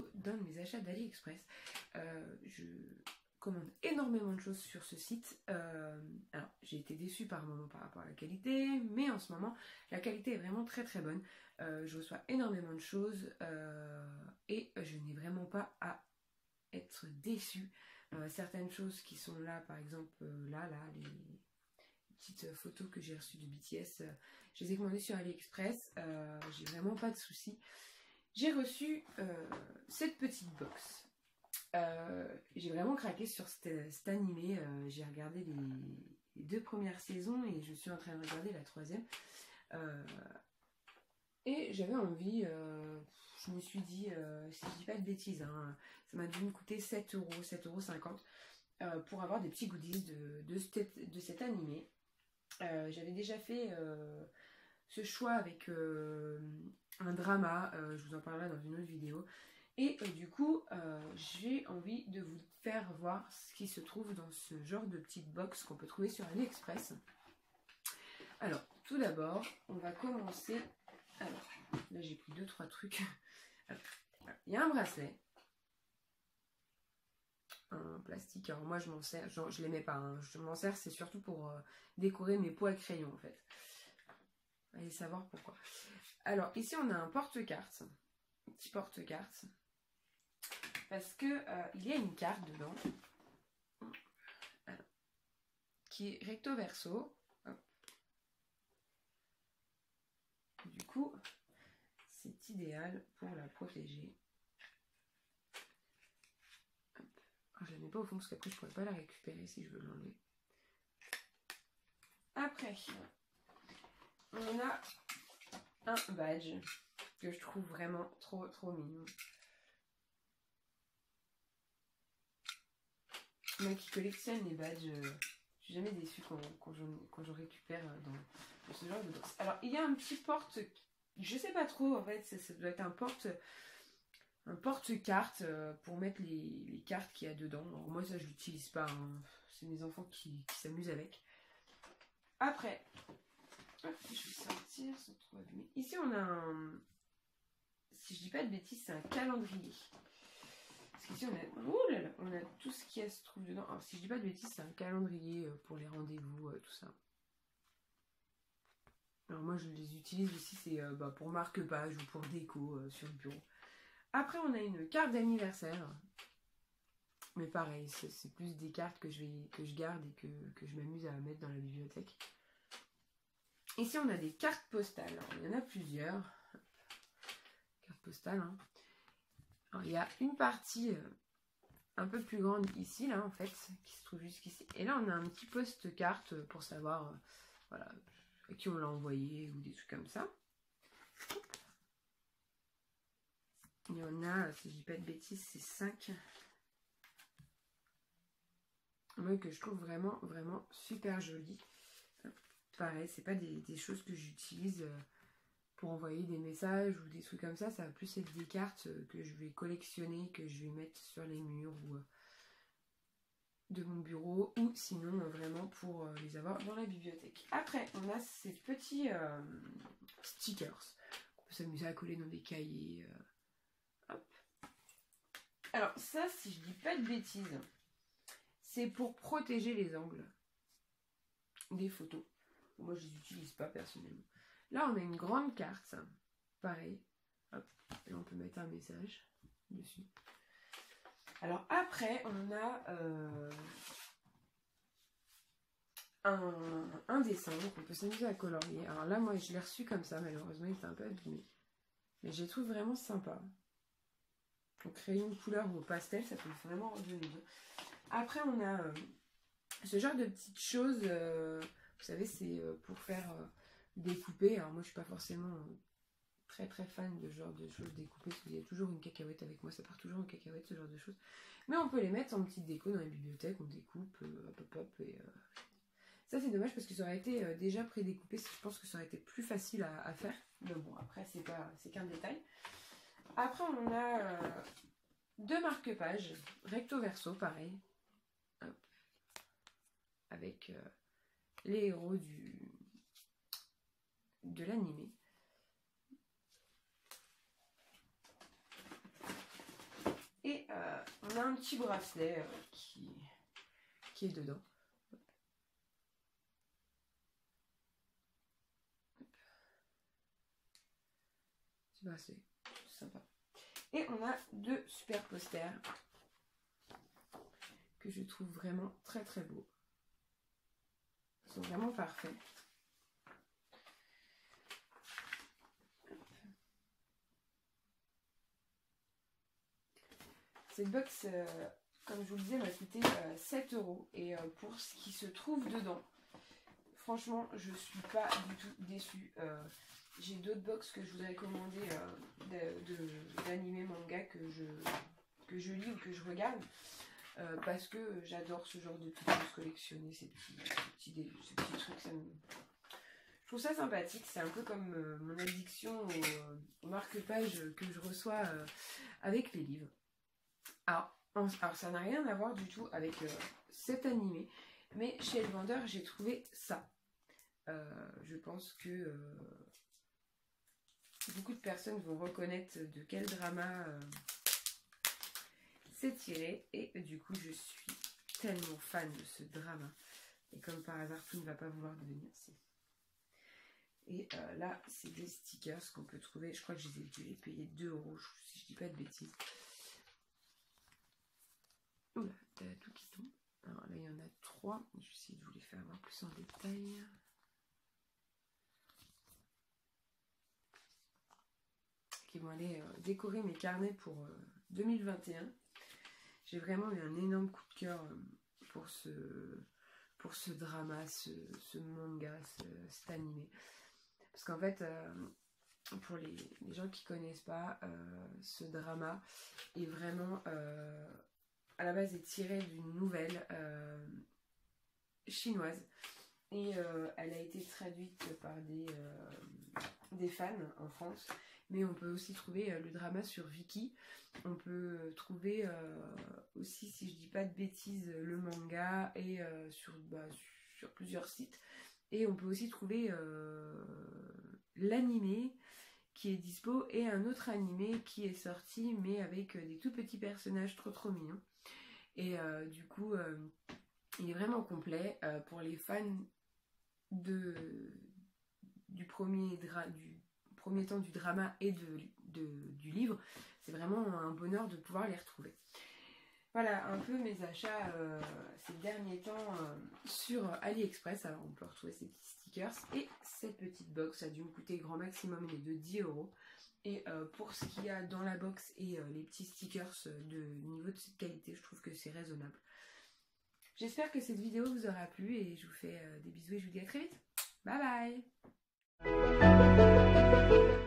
photo d'un de mes achats d'AliExpress. Je commande énormément de choses sur ce site. Alors, j'ai été déçue par moment par rapport à la qualité, mais en ce moment, la qualité est vraiment très très bonne. Je reçois énormément de choses et je n'ai vraiment pas à être déçue. Certaines choses qui sont là, par exemple, là, les petites photos que j'ai reçues de BTS, je les ai commandées sur AliExpress. J'ai vraiment pas de soucis. J'ai reçu cette petite box. J'ai vraiment craqué sur cet animé. J'ai regardé les 2 premières saisons et je suis en train de regarder la 3e. Et j'avais envie, je me suis dit, si je dis pas de bêtises, hein, ça m'a dû me coûter 7 €, 7,50 € pour avoir des petits goodies de cet animé. J'avais déjà fait ce choix avec un drama, je vous en parlerai dans une autre vidéo. Et du coup, j'ai envie de vous faire voir ce qui se trouve dans ce genre de petite box qu'on peut trouver sur AliExpress. Alors, tout d'abord, on va commencer. Alors, là j'ai pris 2-3 trucs. Alors, il y a un bracelet. En plastique. Alors moi je m'en sers, je les mets pas, hein. Je m'en sers, c'est surtout pour décorer mes pots à crayon en fait. Allez savoir pourquoi. Alors ici on a un porte-carte. Un petit porte-carte. Parce que il y a une carte dedans. Alors, qui est recto verso. Hop. Du coup, c'est idéal pour la protéger. Hop. Alors, je la mets pas au fond parce qu'après je pourrais pas la récupérer si je veux l'enlever. Après, on a un badge que je trouve vraiment trop mignon. Moi qui collectionne les badges, je suis jamais déçue quand je récupère dans ce genre de box. Alors il y a un petit porte, je sais pas trop en fait, ça doit être un porte-carte pour mettre les cartes qu'il y a dedans. Alors moi ça je l'utilise pas, hein. C'est mes enfants qui s'amusent avec. Après, hop, je vais sortir sans trop abîmer. Ici on a un, si je dis pas de bêtises, c'est un calendrier. Parce qu'ici on a, oh là là, on a tout ce qui se trouve dedans. Alors si je dis pas de bêtises, c'est un calendrier pour les rendez-vous, tout ça. Alors moi je les utilise ici, c'est pour marque-page ou pour déco sur le bureau. Après on a une carte d'anniversaire. Mais pareil, c'est plus des cartes que je garde et que je m'amuse à mettre dans la bibliothèque. Ici on a des cartes postales. Alors, il y en a plusieurs. Cartes postales, hein. Alors, il y a une partie un peu plus grande ici, là, en fait, qui se trouve jusqu'ici. Et là, on a un petit post-carte pour savoir, voilà, à qui on l'a envoyé ou des trucs comme ça. Il y en a, si je dis pas de bêtises, c'est 5. Moi, que je trouve vraiment super joli. Pareil, c'est pas des choses que j'utilise pour envoyer des messages ou des trucs comme ça. Ça va plus être des cartes que je vais collectionner, que je vais mettre sur les murs ou de mon bureau, ou sinon vraiment pour les avoir dans la bibliothèque. Après, on a ces petits stickers qu'on peut s'amuser à coller dans des cahiers. Hop. Alors ça, si je dis pas de bêtises, c'est pour protéger les angles des photos. Moi, je les utilise pas personnellement. Là, on a une grande carte, pareil. Hop, et on peut mettre un message dessus. Alors après, on a un dessin qu'on peut s'amuser à colorier. Alors là, moi, je l'ai reçu comme ça, malheureusement, il était un peu abîmé. Mais je les trouve vraiment sympa. Donc créer une couleur au pastel, ça peut vraiment redonner bien. Après, on a ce genre de petites choses, vous savez, c'est pour faire découper. Alors moi, je suis pas forcément très fan de ce genre de choses découpées, parce qu'il y a toujours une cacahuète avec moi, ça part toujours en cacahuète, ce genre de choses. Mais on peut les mettre en petite déco dans les bibliothèques, on découpe, hop, et... Ça, c'est dommage parce que ça aurait été déjà prédécoupé, je pense que ça aurait été plus facile à faire. Mais bon, après, c'est qu'un détail. Après, on a 2 marque-pages, recto verso, pareil. Hop. Avec les héros de l'animé. On a un petit bracelet qui est dedans. Petit bracelet, sympa. Et on a 2 super posters que je trouve vraiment très très beaux. Ils sont vraiment parfaits. Cette box, comme je vous le disais, m'a coûté 7 €. Et pour ce qui se trouve dedans, franchement, je ne suis pas du tout déçue. J'ai d'autres box que je voudrais commander d'animés manga que je lis ou que je regarde. Parce que j'adore ce genre de petites choses, collectionner ces petits trucs. Je trouve ça sympathique. C'est un peu comme mon addiction aux marque-pages que je reçois avec les livres. Alors ça n'a rien à voir du tout avec cet animé, mais chez le vendeur j'ai trouvé ça. Je pense que beaucoup de personnes vont reconnaître de quel drama c'est tiré, et du coup je suis tellement fan de ce drama, et comme par hasard tout ne va pas vouloir devenir si. Et là c'est des stickers qu'on peut trouver, je crois que j'ai dû les payer 2 € si je dis pas de bêtises. Oula, tout qui tombe. Alors là, il y en a 3. Je vais essayer de vous les faire voir plus en détail. Qui vont aller décorer mes carnets pour 2021. J'ai vraiment eu un énorme coup de cœur pour ce drama, ce manga, cet animé. Parce qu'en fait, pour les gens qui ne connaissent pas, ce drama est vraiment... à la base est tirée d'une nouvelle chinoise, et elle a été traduite par des fans en France, mais on peut aussi trouver le drama sur Viki. On peut trouver aussi, si je dis pas de bêtises, le manga, et sur plusieurs sites, et on peut aussi trouver l'animé qui est dispo, et un autre animé qui est sorti mais avec des tout petits personnages trop mignons. Et du coup, il est vraiment complet pour les fans du premier temps du drama et du livre. C'est vraiment un bonheur de pouvoir les retrouver. Voilà un peu mes achats ces derniers temps sur AliExpress. Alors on peut retrouver ces petits stickers et cette petite box. Ça a dû me coûter grand maximum de 10 €. Et pour ce qu'il y a dans la box et les petits stickers de niveau de cette qualité, je trouve que c'est raisonnable. J'espère que cette vidéo vous aura plu, et je vous fais des bisous et je vous dis à très vite. Bye bye.